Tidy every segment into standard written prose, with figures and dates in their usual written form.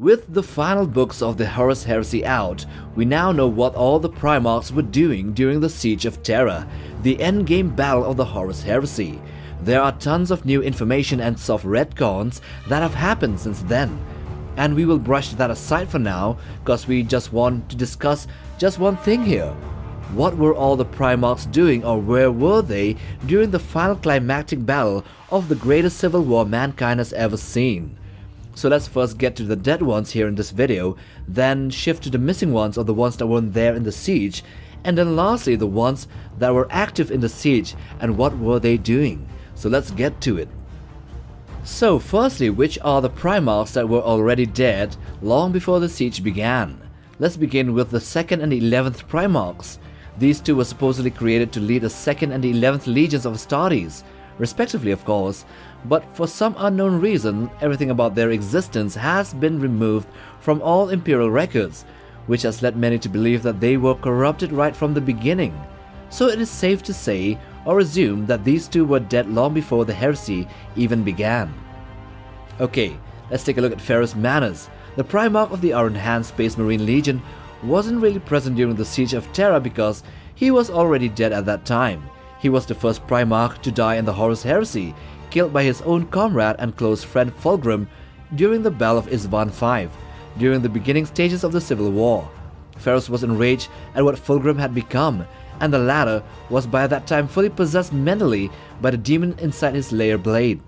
With the final books of the Horus Heresy out, we now know what all the Primarchs were doing during the Siege of Terra, the endgame battle of the Horus Heresy. There are tons of new information and soft retcons that have happened since then. And we will brush that aside for now, cause we just want to discuss just one thing here. What were all the Primarchs doing, or where were they during the final climactic battle of the greatest civil war mankind has ever seen? So let's first get to the dead ones here in this video, then shift to the missing ones, or the ones that weren't there in the siege, and then lastly the ones that were active in the siege and what were they doing. So let's get to it. So firstly, which are the Primarchs that were already dead long before the siege began? Let's begin with the 2nd and 11th Primarchs. These two were supposedly created to lead the 2nd and 11th legions of Astartes, respectively of course, but for some unknown reason, everything about their existence has been removed from all imperial records, which has led many to believe that they were corrupted right from the beginning. So it is safe to say or assume that these two were dead long before the heresy even began. Okay, let's take a look at Ferrus Manus. The Primarch of the Iron Hand Space Marine Legion wasn't really present during the Siege of Terra because he was already dead at that time. He was the first Primarch to die in the Horus Heresy, killed by his own comrade and close friend Fulgrim during the Battle of Isstvan V, during the beginning stages of the Civil War. Ferrus was enraged at what Fulgrim had become, and the latter was by that time fully possessed mentally by the demon inside his layer blade.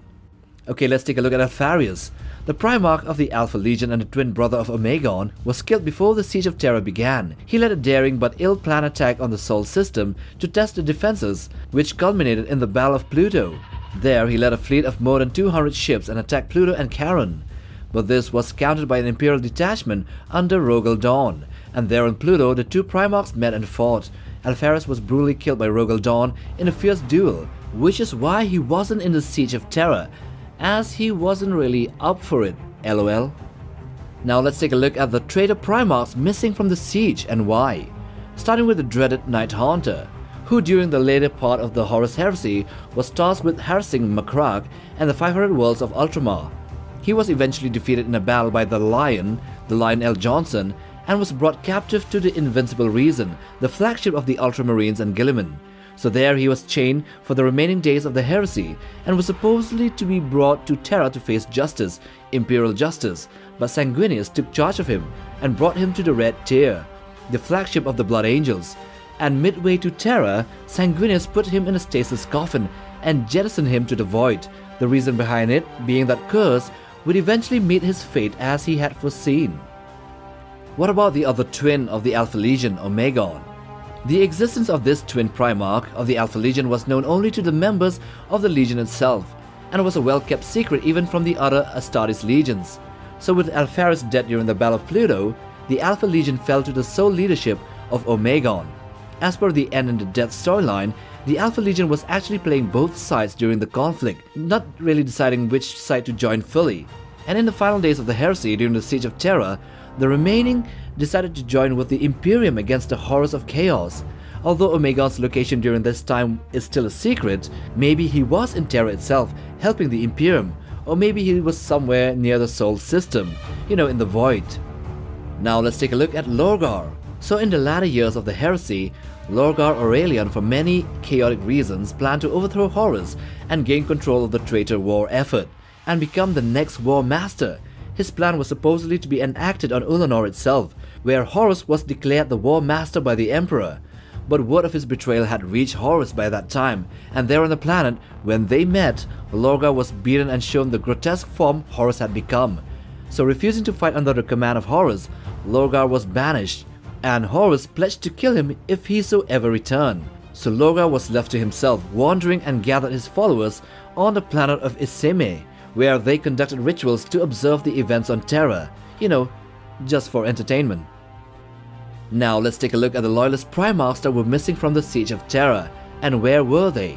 Okay, let's take a look at Alpharius. The Primarch of the Alpha Legion and the twin brother of Omegon was killed before the Siege of Terra began. He led a daring but ill-planned attack on the Sol system to test the defenses, which culminated in the Battle of Pluto. There, he led a fleet of more than 200 ships and attacked Pluto and Charon. But this was countered by an Imperial detachment under Rogal Dawn, and there on Pluto the two Primarchs met and fought. Alpharius was brutally killed by Rogal Dawn in a fierce duel, which is why he wasn't in the Siege of Terra, as he wasn't really up for it, lol. Now let's take a look at the traitor Primarchs missing from the siege and why. Starting with the dreaded Night Haunter, who during the later part of the Horus Heresy was tasked with harassing Macragge and the 500 worlds of Ultramar. He was eventually defeated in a battle by the Lion L. Johnson, and was brought captive to the Invincible Reason, the flagship of the Ultramarines and Guilliman. So there he was chained for the remaining days of the heresy and was supposedly to be brought to Terra to face justice, imperial justice, but Sanguinius took charge of him and brought him to the Red Tier, the flagship of the Blood Angels, and midway to Terra, Sanguinius put him in a stasis coffin and jettisoned him to the void, the reason behind it being that Curse would eventually meet his fate as he had foreseen. What about the other twin of the Alpha Legion, Omegon? The existence of this twin Primarch of the Alpha Legion was known only to the members of the Legion itself, and was a well-kept secret even from the other Astartes legions. So with Alpharius dead during the Battle of Pluto, the Alpha Legion fell to the sole leadership of Omegon. As per the End and the Death storyline, the Alpha Legion was actually playing both sides during the conflict, not really deciding which side to join fully. And in the final days of the heresy during the Siege of Terra, the remaining decided to join with the Imperium against the Horus of Chaos. Although Omegon's location during this time is still a secret, maybe he was in Terra itself helping the Imperium, or maybe he was somewhere near the Sol system, in the void. Now let's take a look at Lorgar. So in the latter years of the heresy, Lorgar Aurelian, for many chaotic reasons, planned to overthrow Horus and gain control of the traitor war effort, and become the next war master. His plan was supposedly to be enacted on Ulanor itself, where Horus was declared the war master by the Emperor. But word of his betrayal had reached Horus by that time, and there on the planet, when they met, Lorgar was beaten and shown the grotesque form Horus had become. So refusing to fight under the command of Horus, Lorgar was banished, and Horus pledged to kill him if he so ever returned. So Lorgar was left to himself, wandering and gathered his followers on the planet of Iseme, where they conducted rituals to observe the events on Terra, just for entertainment. Now let's take a look at the loyalist Primarchs that were missing from the Siege of Terra, and where were they?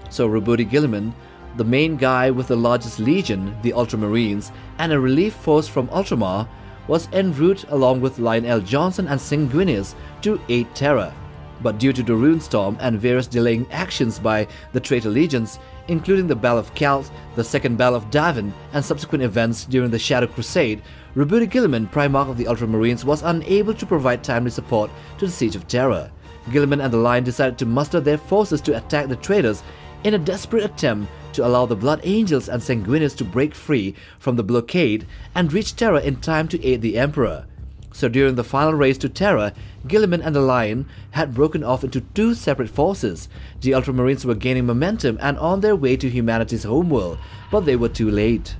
So Robudi Guilliman, the main guy with the largest legion, the Ultramarines, and a relief force from Ultramar, was en route along with Lion L. Johnson and Sanguinius to aid Terra. but due to the Runestorm and various delaying actions by the traitor legions, including the Battle of Kelt, the Second Battle of Davin, and subsequent events during the Shadow Crusade, Roboute Guilliman, Primarch of the Ultramarines, was unable to provide timely support to the Siege of Terra. Guilliman and the Line decided to muster their forces to attack the traitors in a desperate attempt to allow the Blood Angels and Sanguinius to break free from the blockade and reach Terra in time to aid the Emperor. So during the final race to Terra, Guilliman and the Lion had broken off into two separate forces. The Ultramarines were gaining momentum and on their way to humanity's homeworld, but they were too late.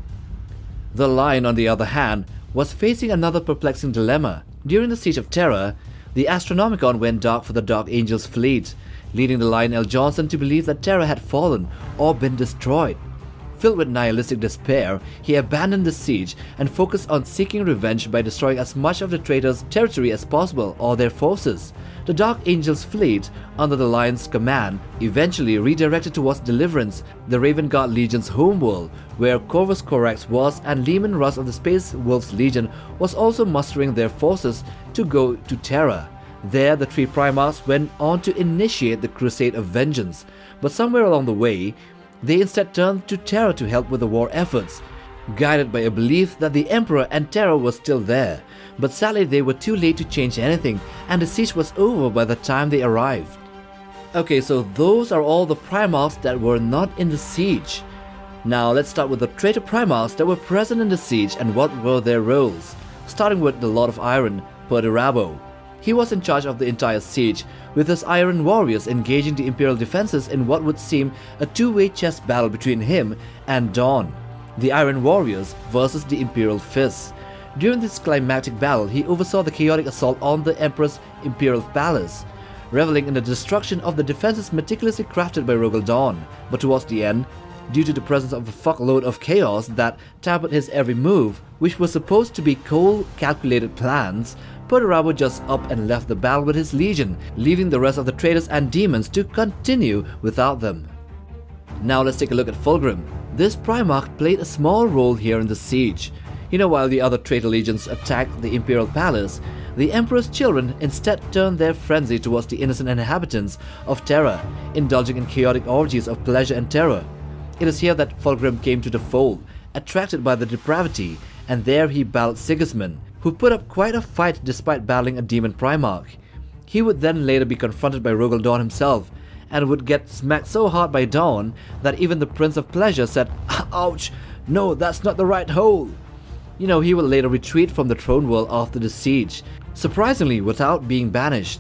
The Lion, on the other hand, was facing another perplexing dilemma. During the Siege of Terra, the Astronomicon went dark for the Dark Angels fleet, leading the Lion L. Johnson to believe that Terra had fallen or been destroyed. Filled with nihilistic despair, he abandoned the siege and focused on seeking revenge by destroying as much of the traitors' territory as possible or their forces. The Dark Angels fleet, under the Lion's command, eventually redirected towards Deliverance, the Raven Guard Legion's homeworld, where Corvus Corax was, and Leman Russ of the Space Wolves Legion was also mustering their forces to go to Terra. There, the three Primarchs went on to initiate the Crusade of Vengeance, but somewhere along the way, they instead turned to Terra to help with the war efforts, guided by a belief that the Emperor and Terra was still there. But sadly, they were too late to change anything, and the siege was over by the time they arrived. Okay, so those are all the Primarchs that were not in the siege. Now let's start with the traitor Primarchs that were present in the siege and what were their roles. Starting with the Lord of Iron, Perturabo. He was in charge of the entire siege, with his Iron Warriors engaging the Imperial defenses in what would seem a two-way chess battle between him and Dawn, the Iron Warriors versus the Imperial Fists. During this climactic battle, he oversaw the chaotic assault on the Emperor's Imperial Palace, reveling in the destruction of the defenses meticulously crafted by Rogal Dawn. But towards the end, due to the presence of a fuckload of chaos that tampered his every move, which was supposed to be cold, calculated plans, Perturabo just up and left the battle with his legion, leaving the rest of the traitors and demons to continue without them. Now let's take a look at Fulgrim. This Primarch played a small role here in the siege. While the other traitor legions attacked the Imperial Palace, the Emperor's children instead turned their frenzy towards the innocent inhabitants of Terra, indulging in chaotic orgies of pleasure and terror. It is here that Fulgrim came to the fold, attracted by the depravity, and there he battled Sigismund, who put up quite a fight despite battling a demon Primarch. He would then later be confronted by Rogal Dawn himself, and would get smacked so hard by Dawn that even the Prince of Pleasure said, "Ouch, no, that's not the right hole." He would later retreat from the throne world after the siege, surprisingly without being banished.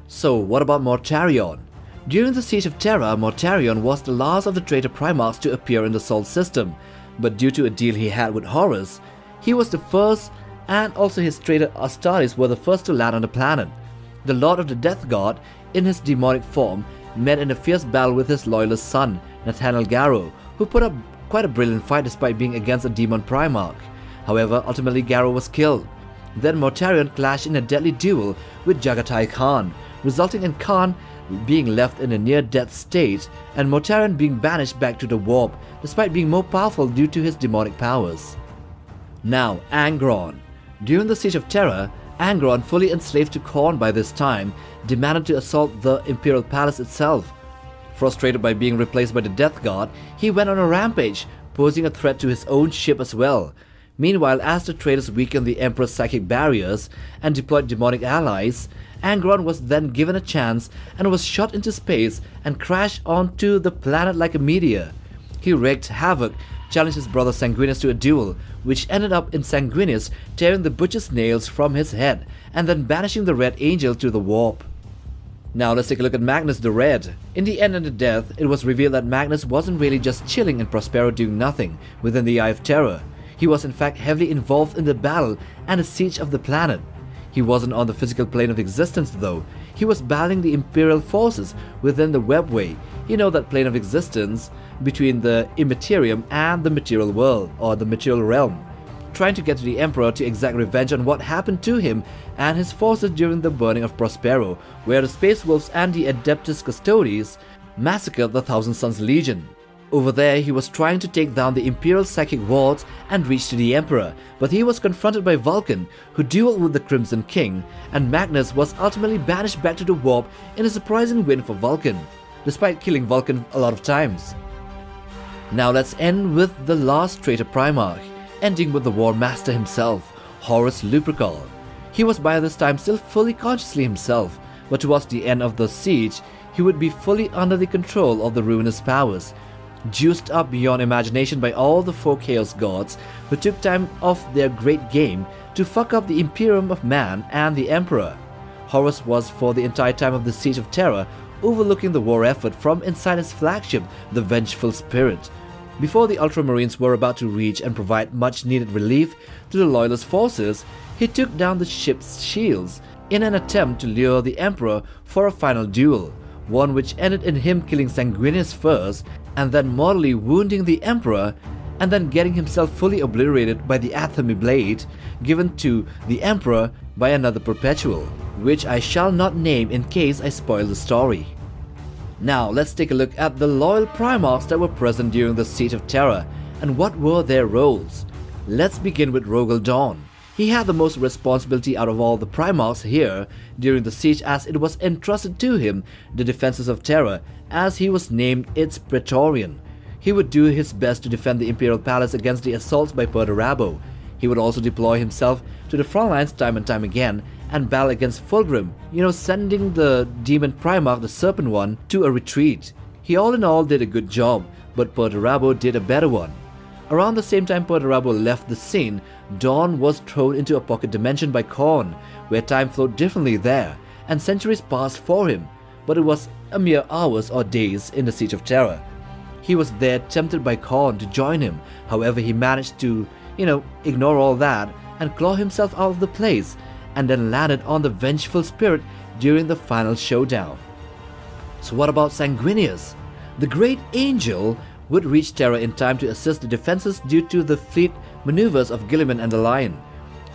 So what about Mortarion? During the Siege of Terra, Mortarion was the last of the traitor Primarchs to appear in the Sol system, but due to a deal he had with Horus, he was the first, and also his traitor Astartes were the first to land on the planet. The Lord of the Death God, in his demonic form, met in a fierce battle with his loyalist son, Nathaniel Garrow, who put up quite a brilliant fight despite being against a demon Primarch. However, ultimately Garrow was killed. Then Mortarion clashed in a deadly duel with Jagatai Khan, resulting in Khan being left in a near-death state and Mortarion being banished back to the warp despite being more powerful due to his demonic powers. Now, Angron. During the Siege of Terra, Angron, fully enslaved to Khorne by this time, demanded to assault the Imperial Palace itself. Frustrated by being replaced by the Death God, he went on a rampage, posing a threat to his own ship as well. Meanwhile, as the traitors weakened the Emperor's psychic barriers and deployed demonic allies, Angron was then given a chance and was shot into space and crashed onto the planet like a meteor. He wreaked havoc, challenged his brother Sanguinius to a duel, which ended up in Sanguinius tearing the butcher's nails from his head and then banishing the Red Angel to the warp. Now let's take a look at Magnus the Red. In the End and the Death, it was revealed that Magnus wasn't really just chilling in Prospero doing nothing within the Eye of Terror. He was in fact heavily involved in the battle and the siege of the planet. He wasn't on the physical plane of existence though. He was battling the Imperial forces within the Webway, that plane of existence between the Immaterium and the material world, or the material realm, trying to get to the Emperor to exact revenge on what happened to him and his forces during the burning of Prospero, where the Space Wolves and the Adeptus Custodes massacred the Thousand Sons Legion. Over there, he was trying to take down the Imperial psychic wards and reach to the Emperor, but he was confronted by Vulcan, who dueled with the Crimson King, and Magnus was ultimately banished back to the warp in a surprising win for Vulcan, despite killing Vulcan a lot of times. Now let's end with the last traitor Primarch, ending with the War Master himself, Horus Heresy. He was by this time still fully consciously himself, but towards the end of the siege, he would be fully under the control of the ruinous powers, juiced up beyond imagination by all the 4 Chaos Gods who took time off their great game to fuck up the Imperium of Man and the Emperor. Horus was for the entire time of the Seige of Terra overlooking the war effort from inside his flagship, the Vengeful Spirit. Before the Ultramarines were about to reach and provide much needed relief to the Loyalist forces, he took down the ship's shields in an attempt to lure the Emperor for a final duel, one which ended in him killing Sanguinius first and then mortally wounding the Emperor, and then getting himself fully obliterated by the Athame Blade given to the Emperor by another Perpetual, which I shall not name in case I spoil the story. Now let's take a look at the loyal Primarchs that were present during the Seige of Terra and what were their roles. Let's begin with Rogal Dorn. He had the most responsibility out of all the Primarchs here during the siege, as it was entrusted to him the defenses of Terra, as he was named its Praetorian. He would do his best to defend the Imperial Palace against the assaults by Perturabo. He would also deploy himself to the front lines time and time again and battle against Fulgrim, sending the Demon Primarch, the Serpent one, to a retreat. He all in all did a good job, but Perturabo did a better one. Around the same time Perturabo left the scene, Dorn was thrown into a pocket dimension by Khorne, where time flowed differently there, and centuries passed for him, but it was a mere hours or days in the Siege of Terra. He was there tempted by Khorne to join him, however he managed to, ignore all that and claw himself out of the place, and then landed on the Vengeful Spirit during the final showdown. So what about Sanguinius? The Great Angel would reach Terra in time to assist the defenses due to the fleet maneuvers of Guilliman and the Lion.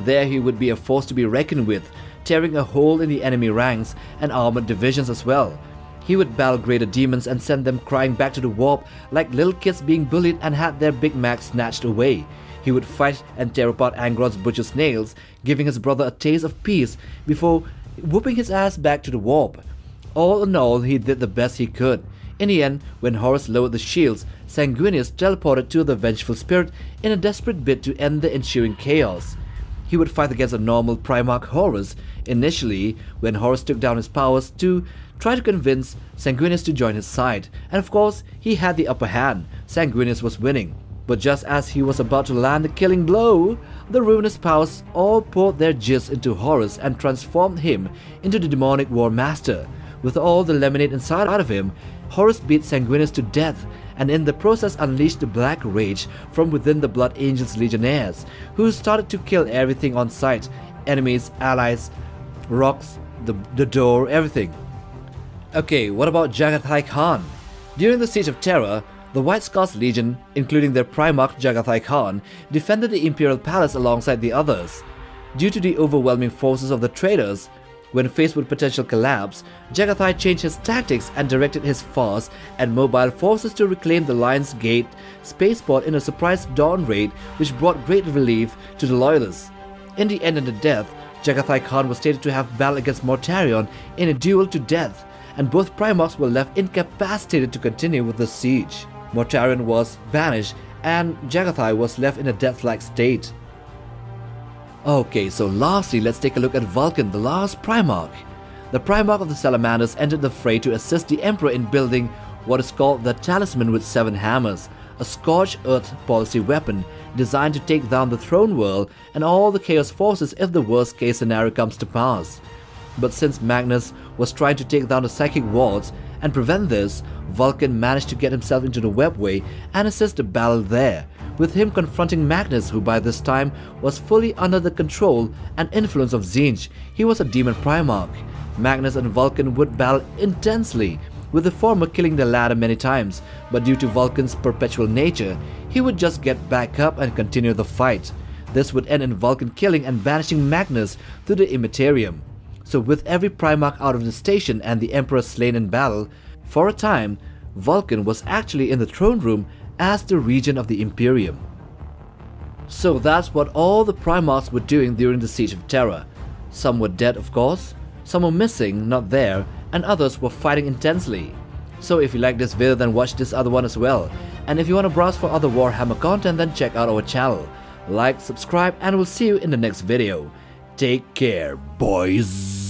There he would be a force to be reckoned with, tearing a hole in the enemy ranks and armored divisions as well. He would battle greater demons and send them crying back to the warp like little kids being bullied and had their Big Macs snatched away. He would fight and tear apart Angron's butcher snails, giving his brother a taste of peace before whooping his ass back to the warp. All in all, he did the best he could. In the end, when Horus lowered the shields, Sanguinius teleported to the Vengeful Spirit in a desperate bid to end the ensuing chaos. He would fight against a normal Primarch Horus initially, when Horus took down his powers to try to convince Sanguinius to join his side, and of course, he had the upper hand. Sanguinius was winning. But just as he was about to land the killing blow, the ruinous powers all poured their jizz into Horus and transformed him into the demonic War Master. With all the lemonade inside of him, Horus beat Sanguinius to death and in the process unleashed the Black Rage from within the Blood Angels Legionnaires, who started to kill everything on sight, enemies, allies, rocks, the door, everything. Okay, what about Jagathai Khan? During the Siege of Terra, the White Scots Legion, including their Primarch Jagathai Khan, defended the Imperial Palace alongside the others. Due to the overwhelming forces of the traitors, when faced with potential collapse, Jagathai changed his tactics and directed his fast and mobile forces to reclaim the Lion's Gate spaceport in a surprise dawn raid which brought great relief to the Loyalists. In the end and the death, Jagathai Khan was stated to have battled against Mortarion in a duel to death, and both Primarchs were left incapacitated to continue with the siege. Mortarion was banished and Jagathai was left in a death-like state. Okay, so lastly, let's take a look at Vulcan, the last Primarch. The Primarch of the Salamanders entered the fray to assist the Emperor in building what is called the Talisman with 7 Hammers, a scorched earth policy weapon designed to take down the Throne World and all the Chaos Forces if the worst case scenario comes to pass. But since Magnus was trying to take down the Psychic Wards and prevent this, Vulcan managed to get himself into the webway and assist the battle there, with him confronting Magnus, who by this time was fully under the control and influence of Tzeentch. He was a demon Primarch. Magnus and Vulcan would battle intensely, with the former killing the latter many times, but due to Vulcan's perpetual nature, he would just get back up and continue the fight. This would end in Vulcan killing and banishing Magnus to the Immaterium. So with every Primarch out of the station and the Emperor slain in battle, for a time, Vulcan was actually in the throne room as the regent of the Imperium. So that's what all the Primarchs were doing during the Siege of Terra. Some were dead, of course, some were missing, not there, and others were fighting intensely. So if you like this video, then watch this other one as well. And if you want to browse for other Warhammer content, then check out our channel. Like, subscribe, and we'll see you in the next video. Take care, boys.